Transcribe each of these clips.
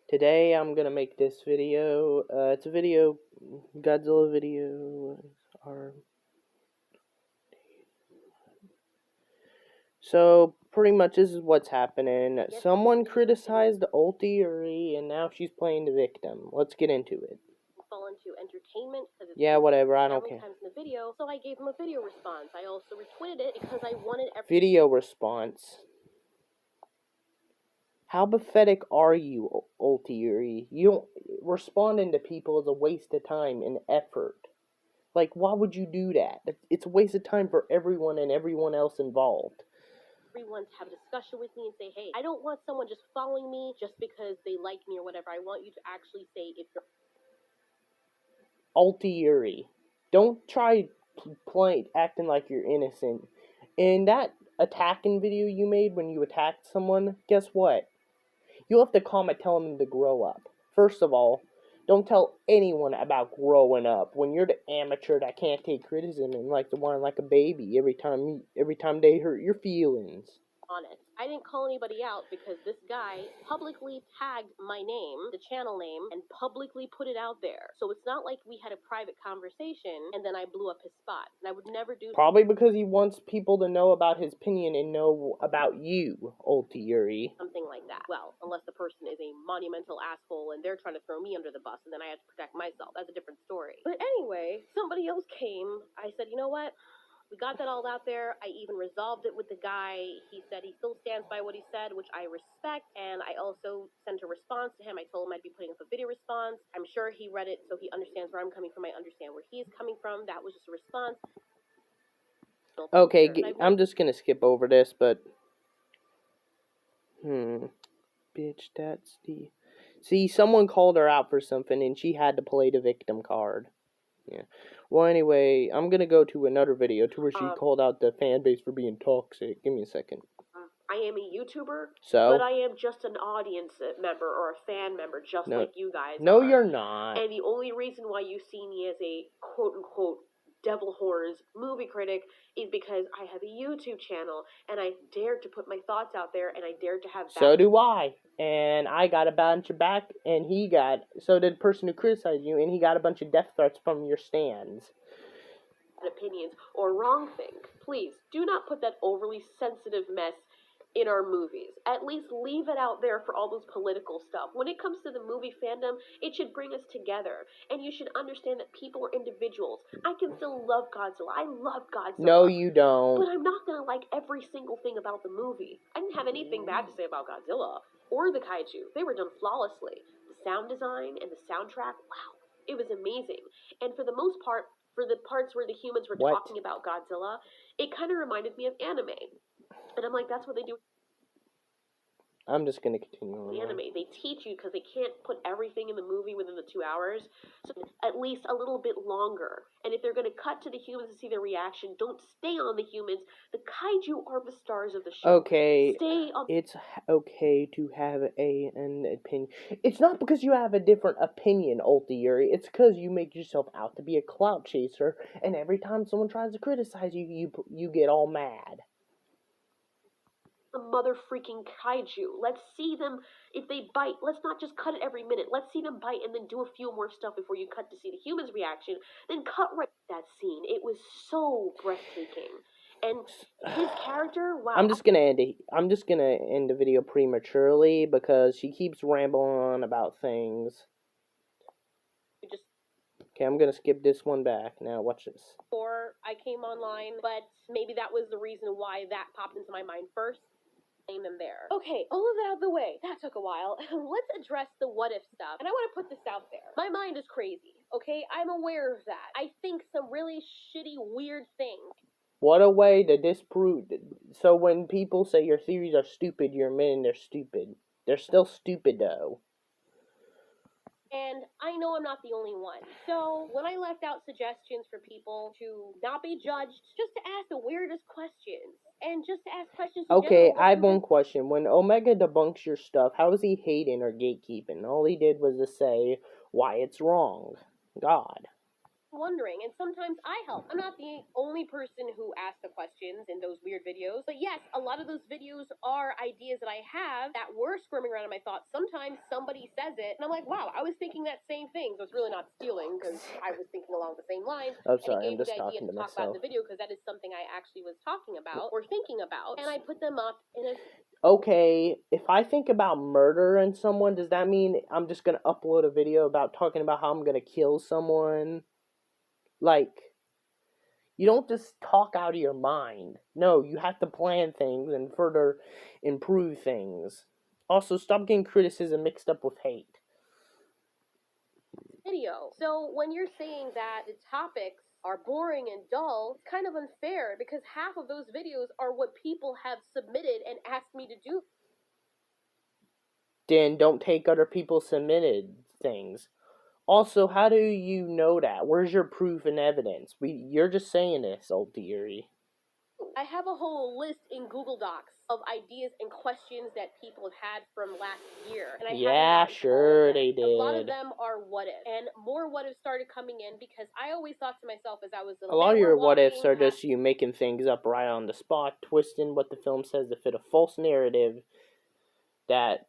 Today I'm gonna make this video. It's a video, Godzilla video. So pretty much this is what's happening. Someone criticized alteori, and now she's playing the victim. Let's get into it. Fall into entertainment because it's Yeah, whatever. I don't care. times in the video, so I gave him a video response. I also retweeted it because I wanted Video response. How pathetic are you, alteori? You don't responding to people is a waste of time and effort. Like, why would you do that? It's a waste of time for everyone and everyone else involved. everyone to have a discussion with me and say, hey, I don't want someone just following me just because they like me or whatever. I want you to actually say if you're alteori. Don't try acting like you're innocent. In that attacking video you made when you attacked someone, guess what? You'll have to comment telling them to grow up. First of all, don't tell anyone about growing up when you're the amateur that can't take criticism and like to whine like a baby every time they hurt your feelings. honest. I didn't call anybody out because this guy publicly tagged my name, the channel name, and publicly put it out there. So it's not like we had a private conversation and then I blew up his spot. And I would never do probably because he wants people to know about his opinion and know about you, alteori. something like that. Well, unless the person is a monumental asshole and they're trying to throw me under the bus and then I have to protect myself. That's a different story. But anyway, somebody else came. I said, you know what? We got that all out there. I even resolved it with the guy. He said he still stands by what he said, which I respect. And I also sent a response to him. I told him I'd be putting up a video response. I'm sure he read it, so he understands where I'm coming from. I understand where he's coming from. That was just a response. Okay, I'm just gonna skip over this, but bitch, that's the. See, someone called her out for something, and she had to play the victim card. Yeah. Well, anyway, I'm gonna go to another video to where she called out the fan base for being toxic. Give me a second. I am a YouTuber, so? But I am just an audience member or a fan member, just like you guys. No, you're not. And the only reason why you see me as a quote-unquote devil horrors movie critic is because I have a YouTube channel, and I dared to put my thoughts out there, and I dared to have... So do I. And I got a bunch of back, and he got... So did the person who criticized you, and he got a bunch of death threats from your stands. Opinions or wrong thing. Please, do not put that overly sensitive mess in our movies. At least leave it out there for all those political stuff. When it comes to the movie fandom, it should bring us together. And you should understand that people are individuals. I can still love Godzilla. I love Godzilla. No, you don't. But I'm not going to like every single thing about the movie. I didn't have anything bad to say about Godzilla or the kaiju. They were done flawlessly. The sound design and the soundtrack, wow, it was amazing. And for the most part, for the parts where the humans were talking about Godzilla, it kind of reminded me of anime. And I'm like, that's what they do. I'm just going to continue on. The anime, they teach you because they can't put everything in the movie within the 2 hours, so at least a little bit longer. And if they're going to cut to the humans to see their reaction, don't stay on the humans. The kaiju are the stars of the show. Okay, stay on. It's okay to have an opinion. It's not because you have a different opinion, alteori. It's because you make yourself out to be a clout chaser, and every time someone tries to criticize you, you get all mad. The mother freaking kaiju. Let's see them. If they bite, let's not just cut it every minute. Let's see them bite and then do a few more stuff before you cut to see the human's reaction. Then cut right that scene. It was so breathtaking. And his character, wow. I'm just gonna end the video prematurely because she keeps rambling on about things. Okay, I'm gonna skip this one back. Now watch this. Before I came online, but maybe that was the reason why that popped into my mind first. Them there. Okay, all of that out of the way. That took a while. Let's address the what if stuff. And I want to put this out there. My mind is crazy, okay? I'm aware of that. I think some really shitty, weird things. What a way to disprove. So when people say your theories are stupid, you're admitting they're stupid. They're still stupid, though. And I know I'm not the only one. So when I left out suggestions for people to not be judged, just to ask the weirdest questions. And just to ask questions. Okay, I have one question. When Omega debunks your stuff, how is he hating or gatekeeping? All he did was to say why it's wrong. God. wondering, and sometimes I help. I'm not the only person who asks the questions in those weird videos, but yes, a lot of those videos are ideas that I have that were squirming around in my thoughts. Sometimes somebody says it, and I'm like, wow, I was thinking that same thing, so it's really not stealing, because I was thinking along the same lines, I'm and it sorry, I'm gave me just the idea talking to to talk about in myself. the video, because that is something I actually was talking about, or thinking about, and I put them up in a... Okay, if I think about murdering someone, does that mean I'm just gonna upload a video about talking about how I'm gonna kill someone? Like, you don't just talk out of your mind. No, you have to plan things and further improve things. Also, stop getting criticism mixed up with hate. Video. So when you're saying that the topics are boring and dull, it's kind of unfair, because half of those videos are what people have submitted and asked me to do. Then don't take other people's submitted things. Also, how do you know that? Where's your proof and evidence? You're just saying this, alteori. I have a whole list in Google Docs of ideas and questions that people have had from last year, and I Yeah, haven't gotten to all sure of them. they did. A lot of them are what if, and more what ifs started coming in, because I always thought to myself as I was A lot of your what ifs are just you making things up right on the spot, twisting what the film says to fit a false narrative that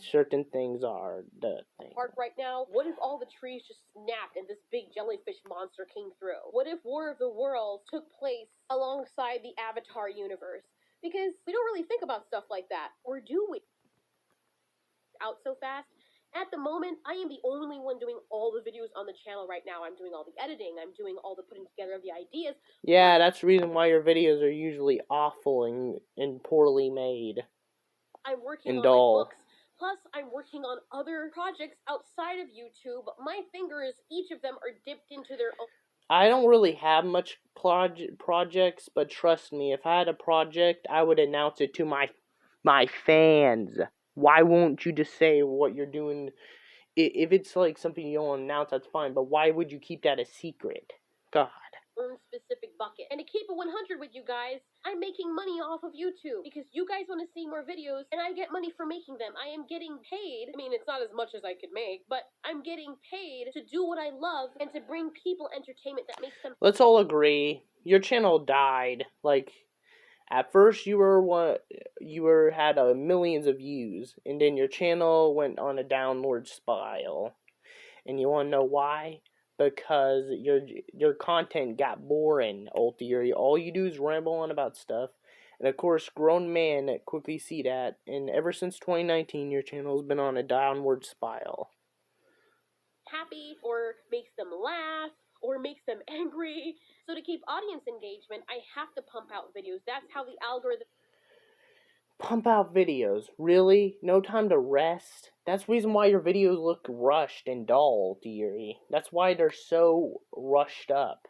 certain things are the thing. Park right now. What if all the trees just snapped and this big jellyfish monster came through? What if War of the Worlds took place alongside the Avatar universe? Because we don't really think about stuff like that, or do we? Out so fast. At the moment, I am the only one doing all the videos on the channel right now. I'm doing all the editing. I'm doing all the putting together of the ideas. Yeah, that's the reason why your videos are usually awful and poorly made. I'm working and on dull. my books. Plus, I'm working on other projects outside of YouTube. My fingers, each of them, are dipped into their own. I don't really have much projects, but trust me, if I had a project, I would announce it to my fans. Why won't you just say what you're doing? If it's like something you don't announce, that's fine. But why would you keep that a secret? God. Specific bucket. And to keep it 100 with you guys, I'm making money off of YouTube because you guys want to see more videos and I get money for making them. I am getting paid. I mean, it's not as much as I could make, but I'm getting paid to do what I love and to bring people entertainment that makes them... Let's all agree, your channel died. Like, at first you had millions of views, and then your channel went on a downward spiral. And you want to know why? Because your content got boring, alteori. All you do is ramble on about stuff. And of course, grown men quickly see that. And ever since 2019, your channel's been on a downward spiral. Happy, or makes them laugh, or makes them angry. So to keep audience engagement, I have to pump out videos. That's how the algorithm... Pump out videos. Really? No time to rest? That's the reason why your videos look rushed and dull, alteori. That's why they're so rushed up.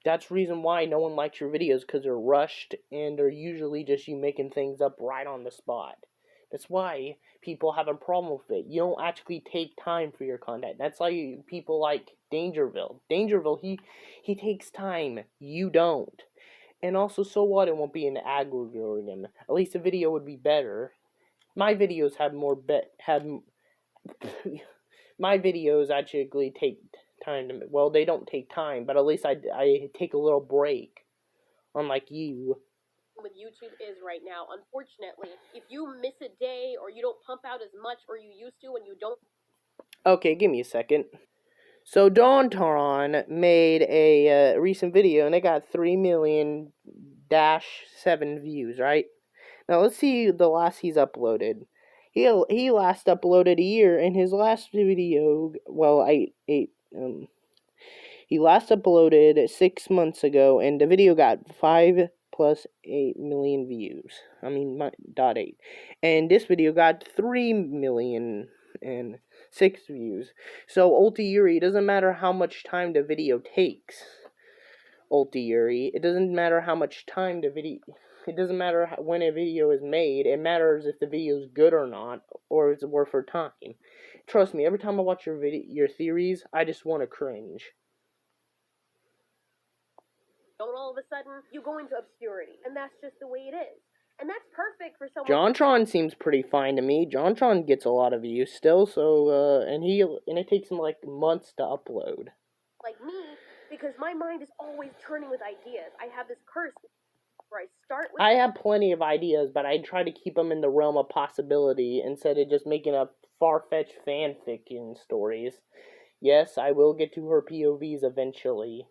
That's the reason why no one likes your videos, because they're rushed and they're usually just you making things up right on the spot. That's why people have a problem with it. You don't actually take time for your content. That's why people like Dangerville. Dangerville, he takes time. You don't. And also, so what? It won't be an algorithm. At least the video would be better. My videos have my videos actually take time to... Well, they don't take time, but at least I take a little break. Unlike you. With YouTube is right now. Unfortunately, if you miss a day or you don't pump out as much or you used to and you don't... Okay, give me a second. So Dontron made a recent video and it got 3,000,000-7 views, right? Now let's see the last he's uploaded. He last uploaded a year, and his last video, well, he last uploaded 6 months ago, and the video got 5 plus 8 million views. I mean, .8. And this video got 3,000,006 views. So, alteori, it doesn't matter how much time the video takes. Alteori, it doesn't matter how much time the video... It doesn't matter when a video is made. It matters if the video is good or not, or it's worth her time. Trust me, every time I watch your theories, I just want to cringe. Don't all of a sudden, you go into obscurity. And that's just the way it is. And that's perfect for someone... JonTron seems pretty fine to me. JonTron gets a lot of views still, so, and it takes him, like, months to upload. like me, because my mind is always turning with ideas. I have this curse where I start with... I have plenty of ideas, but I try to keep them in the realm of possibility instead of just making up far-fetched fanfiction stories. Yes, I will get to her POVs eventually.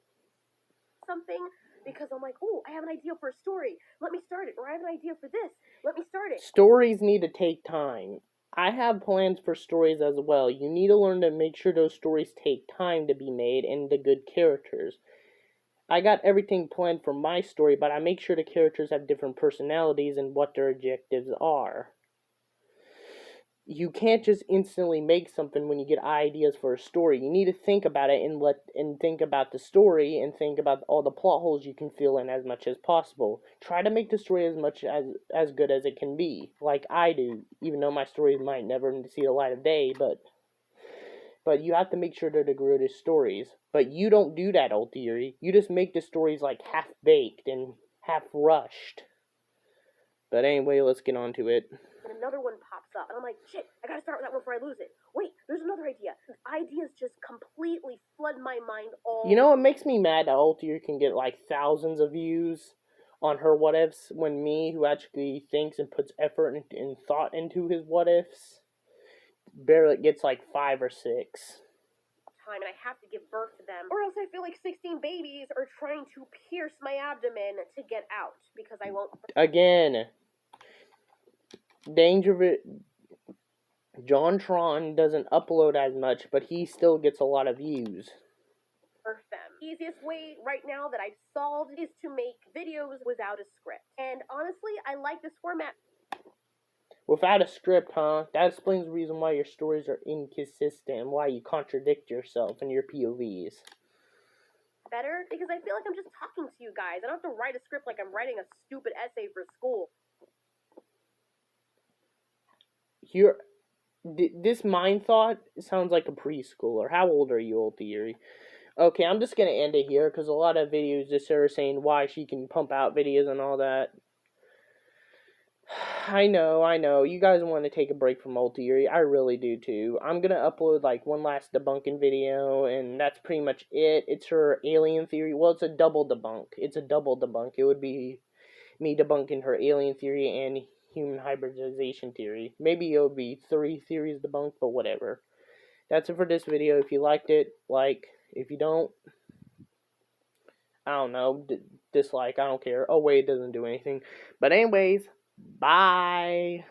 Something, because I'm like, oh, I have an idea for a story. Let me start it. Or I have an idea for this. Let me start it. Stories need to take time. I have plans for stories as well. You need to learn to make sure those stories take time to be made and the good characters. I got everything planned for my story, but I make sure the characters have different personalities and what their objectives are. You can't just instantly make something when you get ideas for a story. You need to think about it and think about the story and think about all the plot holes you can fill in as much as possible. Try to make the story as good as it can be, like I do, even though my stories might never see the light of day, but you have to make sure they're the greatest stories. But you don't do that, alteori. You just make the stories like half-baked and half-rushed. But anyway, let's get on to it. And another one pops up, and I'm like, shit, I gotta start with that one before I lose it. Wait, there's another idea. Ideas just completely flood my mind all... You know, it makes me mad that alteori can get like thousands of views on her what ifs when me, who actually thinks and puts effort and thought into his what ifs, barely gets like 5 or 6. Time, and I have to give birth to them, or else I feel like 16 babies are trying to pierce my abdomen to get out, because I won't... Again, danger of it. JonTron doesn't upload as much, but he still gets a lot of views. Birth them. Easiest way right now that I've solved is to make videos without a script. And honestly, I like this format. Without a script, huh? That explains the reason why your stories are inconsistent and why you contradict yourself in your POVs. Better, because I feel like I'm just talking to you guys. I don't have to write a script like I'm writing a stupid essay for school. This mind thought sounds like a preschooler. How old are you, alteori? Okay, I'm just gonna end it here because a lot of videos just are saying why she can pump out videos and all that. I know. You guys want to take a break from alteori. I really do too. I'm gonna upload like one last debunking video, and that's pretty much it. It's her alien theory. Well, it's a double debunk. It would be me debunking her alien theory and human hybridization theory. Maybe it would be 3 theories debunked, but whatever. That's it for this video. If you liked it, like. If you don't, I don't know, dislike, I don't care. Oh wait, it doesn't do anything. But anyways, bye.